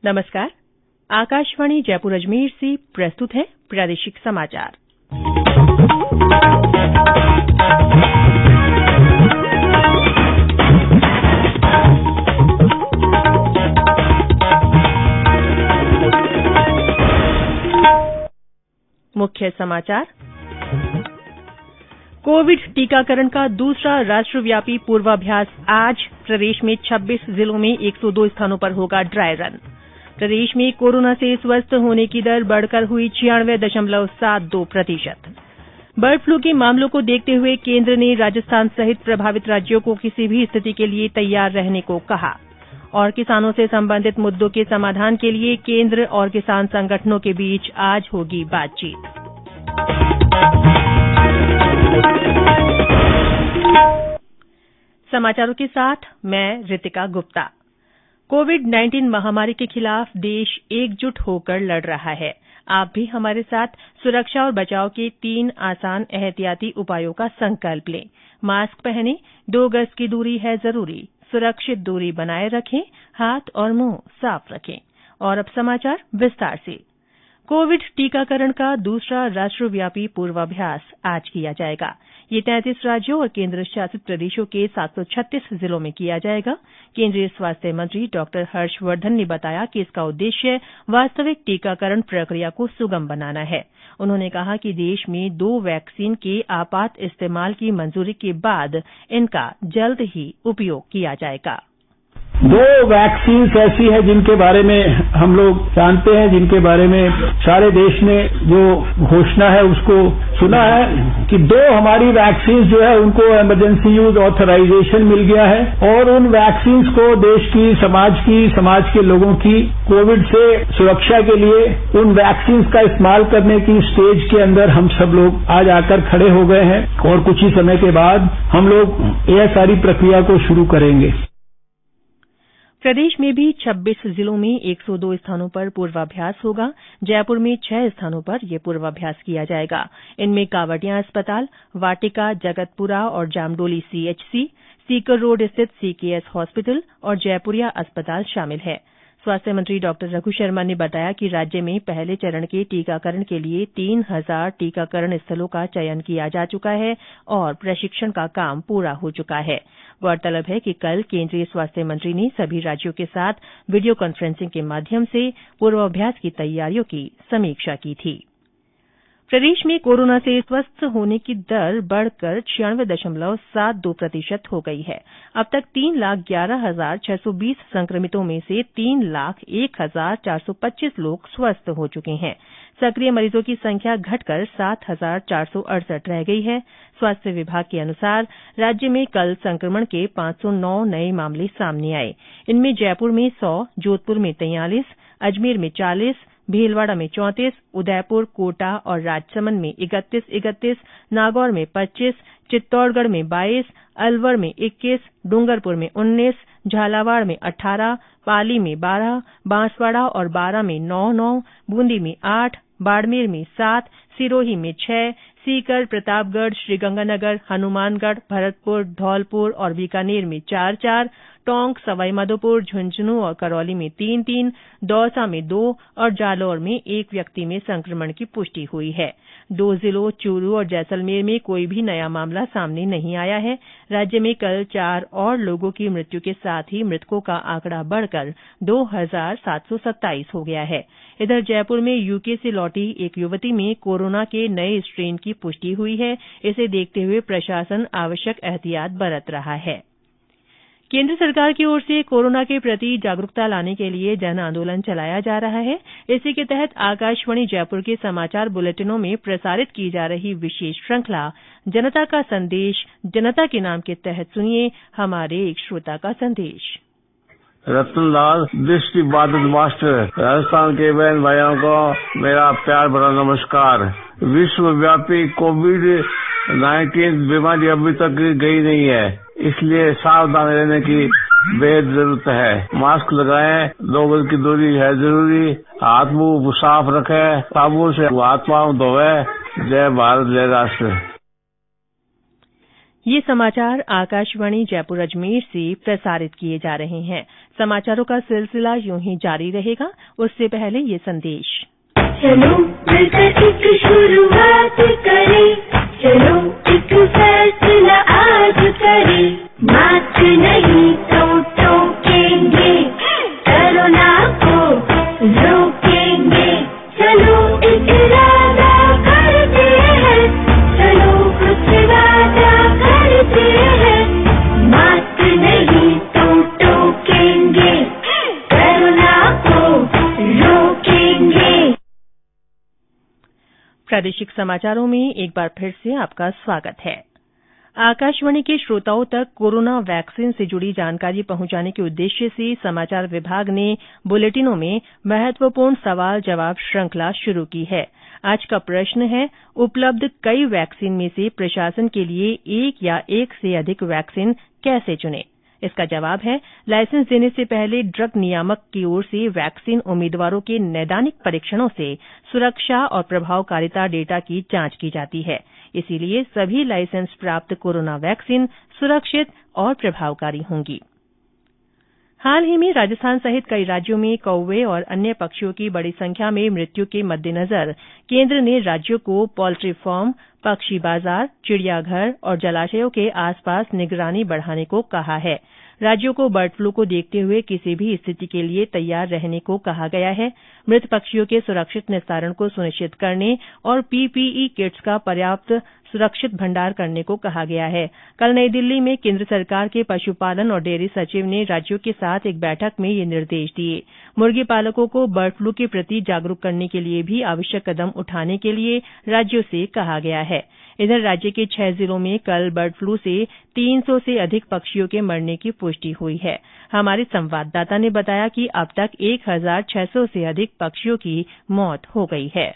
नमस्कार। आकाशवाणी जयपुर अजमेर से प्रस्तुत है प्रादेशिक समाचार। मुख्य समाचार। कोविड टीकाकरण का दूसरा राष्ट्रव्यापी पूर्वाभ्यास आज। प्रदेश में 26 जिलों में 102 स्थानों पर होगा ड्राई रन। प्रदेश में कोरोना से स्वस्थ होने की दर बढ़कर हुई 96.72%। बर्ड फ्लू के मामलों को देखते हुए केंद्र ने राजस्थान सहित प्रभावित राज्यों को किसी भी स्थिति के लिए तैयार रहने को कहा। और किसानों से संबंधित मुद्दों के समाधान के लिए केंद्र और किसान संगठनों के बीच आज होगी बातचीत। समाचारों के साथ मैं रितिका गुप्ता। कोविड-19 महामारी के खिलाफ देश एकजुट होकर लड़ रहा है। आप भी हमारे साथ सुरक्षा और बचाव के 3 आसान एहतियाती उपायों का संकल्प लें। मास्क पहनें, 2 गज की दूरी है जरूरी, सुरक्षित दूरी बनाए रखें, हाथ और मुंह साफ रखें। और अब समाचार विस्तार से। कोविड टीकाकरण का दूसरा राष्ट्रव्यापी पूर्वाभ्यास आज किया जाएगा। ये 33 राज्यों और केंद्र शासित प्रदेशों के 736 जिलों में किया जाएगा। केंद्रीय स्वास्थ्य मंत्री डॉक्टर हर्षवर्धन ने बताया कि इसका उद्देश्य वास्तविक टीकाकरण प्रक्रिया को सुगम बनाना है। उन्होंने कहा कि देश में 2 वैक्सीन के आपात इस्तेमाल की मंजूरी के बाद इनका जल्द ही उपयोग किया जाएगा। 2 वैक्सीन ऐसी है जिनके बारे में हम लोग जानते हैं, जिनके बारे में सारे देश ने जो घोषणा है उसको सुना है कि 2 हमारी वैक्सीन जो है उनको इमरजेंसी यूज ऑथराइजेशन मिल गया है। और उन वैक्सीन को देश की समाज के लोगों की कोविड से सुरक्षा के लिए उन वैक्सीन का इस्तेमाल करने की स्टेज के अंदर हम सब लोग आज आकर खड़े हो गए हैं और कुछ ही समय के बाद हम लोग यह सारी प्रक्रिया को शुरू करेंगे। प्रदेश में भी 26 जिलों में 102 स्थानों पर पूर्वाभ्यास होगा। जयपुर में 6 स्थानों पर यह पूर्वाभ्यास किया जाएगा। इनमें कावड़िया अस्पताल, वाटिका, जगतपुरा और जामडोली सीएचसी, सीकर रोड स्थित सीकेएस हॉस्पिटल और जयपुरिया अस्पताल शामिल है। स्वास्थ्य मंत्री डॉ रघु शर्मा ने बताया कि राज्य में पहले चरण के टीकाकरण के लिए 3000 टीकाकरण स्थलों का चयन किया जा चुका है और प्रशिक्षण का काम पूरा हो चुका है। गौरतलब है कि कल केंद्रीय स्वास्थ्य मंत्री ने सभी राज्यों के साथ वीडियो कॉन्फ्रेंसिंग के माध्यम से पूर्वाभ्यास की तैयारियों की समीक्षा की थी। प्रदेश में कोरोना से स्वस्थ होने की दर बढ़कर 96.72% हो गई है। अब तक 3,11,620 संक्रमितों में से 3,01,425 लोग स्वस्थ हो चुके हैं। सक्रिय मरीजों की संख्या घटकर 7,468 रह गई है। स्वास्थ्य विभाग के अनुसार राज्य में कल संक्रमण के 509 नए मामले सामने आए। इनमें जयपुर में 100, जोधपुर में 43, अजमेर में 40, भीलवाड़ा में 34, उदयपुर, कोटा और राजसमंद में 31, नागौर में 25, चित्तौड़गढ़ में 22, अलवर में 21, डूंगरपुर में 19, झालावाड़ में 18, पाली में 12, बांसवाड़ा और बारां में 9, बूंदी में 8, बाड़मेर में 7, सिरोही में 6, सीकर, प्रतापगढ़, श्रीगंगानगर, हनुमानगढ़, भरतपुर, धौलपुर और बीकानेर में 4, टोंक, सवाईमाधोपुर, झुंझुनू और करौली में 3, दौसा में 2 और जालौर में 1 व्यक्ति में संक्रमण की पुष्टि हुई है। 2 जिलों चूरू और जैसलमेर में कोई भी नया मामला सामने नहीं आया है। राज्य में कल 4 और लोगों की मृत्यु के साथ ही मृतकों का आंकड़ा बढ़कर 2,727 हो गया है। इधर जयपुर में यूके से लौटी एक युवती में कोरोना के नए स्ट्रेन की पुष्टि हुई है। इसे देखते हुए प्रशासन आवश्यक एहतियात बरत रहा है। केंद्र सरकार की ओर से कोरोना के प्रति जागरूकता लाने के लिए जन आंदोलन चलाया जा रहा है। इसी के तहत आकाशवाणी जयपुर के समाचार बुलेटिनों में प्रसारित की जा रही विशेष श्रृंखला जनता का संदेश जनता के नाम के तहत सुनिए हमारे एक श्रोता का संदेश। रतनलाल दृष्टि बाधित मास्टर, राजस्थान के बहन भाइयों को मेरा प्यार भरा नमस्कार। विश्वव्यापी कोविड-19 बीमारी अभी तक गई नहीं है, इसलिए सावधान रहने की बेहद जरूरत है। मास्क लगाएं, 2 गज की दूरी है जरूरी, हाथ मुंह साफ रखें, साबुन से हाथ पांव धोए। जय भारत, जय राष्ट्र। ये समाचार आकाशवाणी जयपुर अजमेर से प्रसारित किए जा रहे हैं। समाचारों का सिलसिला यूं ही जारी रहेगा। उससे पहले ये संदेश। चलो मिलकर एक शुरुआत करें, चलो एक फैसला आज करें, मास्क नहीं तो टोकेंगे, कोरोना को रोकेंगे, चलो एक इरादा करते हैं, चलो कुछ वादा करते हैं, मास्क नहीं तो टोकेंगे, कोरोना को रोकेंगे। प्रादेशिक समाचारों में एक बार फिर से आपका स्वागत है। आकाशवाणी के श्रोताओं तक कोरोना वैक्सीन से जुड़ी जानकारी पहुंचाने के उद्देश्य से समाचार विभाग ने बुलेटिनों में महत्वपूर्ण सवाल जवाब श्रृंखला शुरू की है। आज का प्रश्न है, उपलब्ध कई वैक्सीन में से प्रशासन के लिए एक या एक से अधिक वैक्सीन कैसे चुनें? इसका जवाब है, लाइसेंस देने से पहले ड्रग नियामक की ओर से वैक्सीन उम्मीदवारों के नैदानिक परीक्षणों से सुरक्षा और प्रभावकारिता डेटा की जांच की जाती है। इसीलिए सभी लाइसेंस प्राप्त कोरोना वैक्सीन सुरक्षित और प्रभावकारी होंगी। हाल ही में राजस्थान सहित कई राज्यों में कौवे और अन्य पक्षियों की बड़ी संख्या में मृत्यु के मद्देनजर केंद्र ने राज्यों को पोल्ट्री फार्म, पक्षी बाजार, चिड़ियाघर और जलाशयों के आसपास निगरानी बढ़ाने को कहा है। राज्यों को बर्ड फ्लू को देखते हुए किसी भी स्थिति के लिए तैयार रहने को कहा गया है। मृत पक्षियों के सुरक्षित निस्तारण को सुनिश्चित करने और पीपीई किट्स का पर्याप्त सुरक्षित भंडार करने को कहा गया है। कल नई दिल्ली में केंद्र सरकार के पशुपालन और डेयरी सचिव ने राज्यों के साथ एक बैठक में ये निर्देश दिए। मुर्गी पालकों को बर्ड फ्लू के प्रति जागरूक करने के लिए भी आवश्यक कदम उठाने के लिए राज्यों से कहा गया है। इधर राज्य के 6 जिलों में कल बर्ड फ्लू से 300 से अधिक पक्षियों के मरने की पुष्टि हुई है। हमारे संवाददाता ने बताया कि अब तक 1600 से अधिक पक्षियों की मौत हो गई है।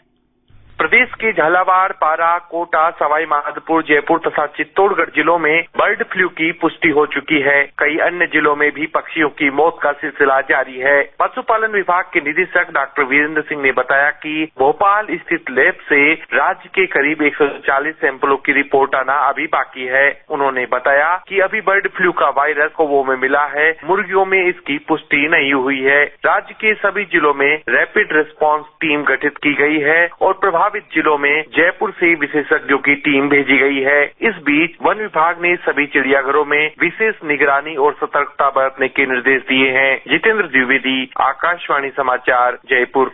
प्रदेश के झालावाड़, पारा, कोटा, सवाई माधोपुर, जयपुर तथा चित्तौड़गढ़ जिलों में बर्ड फ्लू की पुष्टि हो चुकी है। कई अन्य जिलों में भी पक्षियों की मौत का सिलसिला जारी है। पशुपालन विभाग के निदेशक डॉक्टर वीरेंद्र सिंह ने बताया कि भोपाल स्थित लैब से राज्य के करीब 140 सैंपलों की रिपोर्ट आना अभी बाकी है। उन्होंने बताया कि अभी बर्ड फ्लू का वायरस कौवों में मिला है, मुर्गियों में इसकी पुष्टि नहीं हुई है। राज्य के सभी जिलों में रैपिड रिस्पांस टीम गठित की गई है और प्रभावित जिलों में जयपुर से विशेषज्ञों की टीम भेजी गई है। इस बीच वन विभाग ने सभी चिड़ियाघरों में विशेष निगरानी और सतर्कता बरतने के निर्देश दिए हैं। जितेंद्र द्विवेदी, आकाशवाणी समाचार, जयपुर।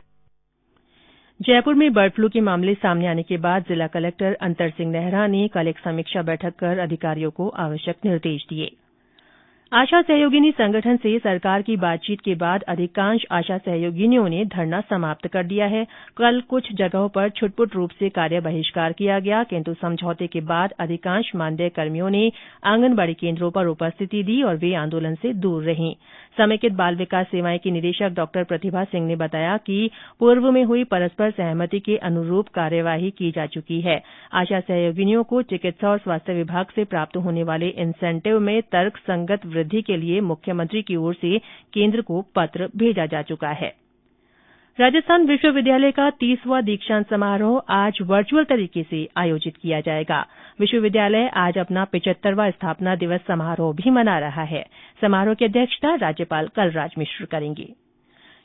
जयपुर में बर्ड फ्लू के मामले सामने आने के बाद जिला कलेक्टर अंतर सिंह नेहरा ने कल एक समीक्षा बैठक कर अधिकारियों को आवश्यक निर्देश दिए। आशा सहयोगिनी संगठन से सरकार की बातचीत के बाद अधिकांश आशा सहयोगिनियों ने धरना समाप्त कर दिया है। कल कुछ जगहों पर छुटपुट रूप से कार्य बहिष्कार किया गया, किंतु समझौते के बाद अधिकांश मानदेय कर्मियों ने आंगनबाड़ी केंद्रों पर उपस्थिति दी और वे आंदोलन से दूर रहीं। समेकित बाल विकास सेवाएं की निदेशक डॉक्टर प्रतिभा सिंह ने बताया कि पूर्व में हुई परस्पर सहमति के अनुरूप कार्यवाही की जा चुकी है। आशा सहयोगिनियों को चिकित्सा और स्वास्थ्य विभाग से प्राप्त होने वाले इंसेंटिव में तर्कसंगत वृद्धि के लिए मुख्यमंत्री की ओर से केंद्र को पत्र भेजा जा चुका है। राजस्थान विश्वविद्यालय का 30वां दीक्षांत समारोह आज वर्चुअल तरीके से आयोजित किया जाएगा। विश्वविद्यालय आज अपना 75वां स्थापना दिवस समारोह भी मना रहा है। समारोह की अध्यक्षता राज्यपाल कलराज मिश्र करेंगे।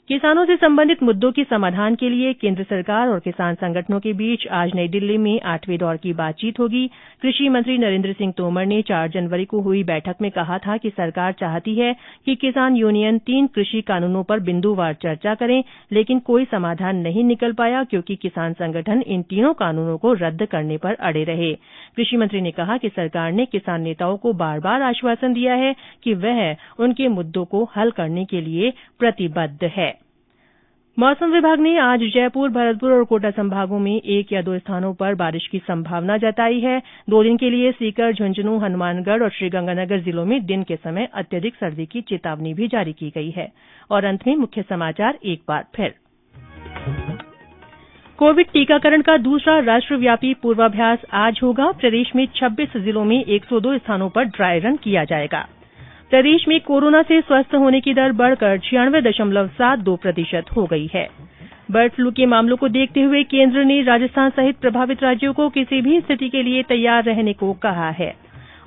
किसानों से संबंधित मुद्दों के समाधान के लिए केंद्र सरकार और किसान संगठनों के बीच आज नई दिल्ली में 8वें दौर की बातचीत होगी। कृषि मंत्री नरेंद्र सिंह तोमर ने 4 जनवरी को हुई बैठक में कहा था कि सरकार चाहती है कि किसान यूनियन 3 कृषि कानूनों पर बिंदुवार चर्चा करें, लेकिन कोई समाधान नहीं निकल पाया क्योंकि किसान संगठन इन तीनों कानूनों को रद्द करने पर अड़े रहे। कृषि मंत्री ने कहा कि सरकार ने किसान नेताओं को बार बार आश्वासन दिया है कि वह उनके मुद्दों को हल करने के लिए प्रतिबद्ध है। मौसम विभाग ने आज जयपुर, भरतपुर और कोटा संभागों में 1 या 2 स्थानों पर बारिश की संभावना जताई है। 2 दिन के लिए सीकर, झुंझुनू, हनुमानगढ़ और श्रीगंगानगर जिलों में दिन के समय अत्यधिक सर्दी की चेतावनी भी जारी की गई है। और अंत में मुख्य समाचार एक बार फिर। कोविड टीकाकरण का दूसरा राष्ट्रव्यापी पूर्वाभ्यास आज होगा। प्रदेश में 26 जिलों में 102 स्थानों पर ड्राई रन किया जाएगा। प्रदेश में कोरोना से स्वस्थ होने की दर बढ़कर 96.72% हो गई है। बर्ड फ्लू के मामलों को देखते हुए केंद्र ने राजस्थान सहित प्रभावित राज्यों को किसी भी स्थिति के लिए तैयार रहने को कहा है।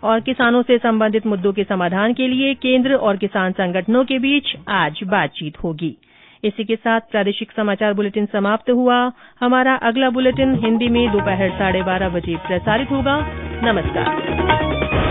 और किसानों से संबंधित मुद्दों के समाधान के लिए केंद्र और किसान संगठनों के बीच आज बातचीत होगी। इसी के साथ प्रादेशिक समाचार बुलेटिन समाप्त हुआ। हमारा अगला बुलेटिन हिन्दी में दोपहर 12:30 बजे प्रसारित होगा। नमस्कार।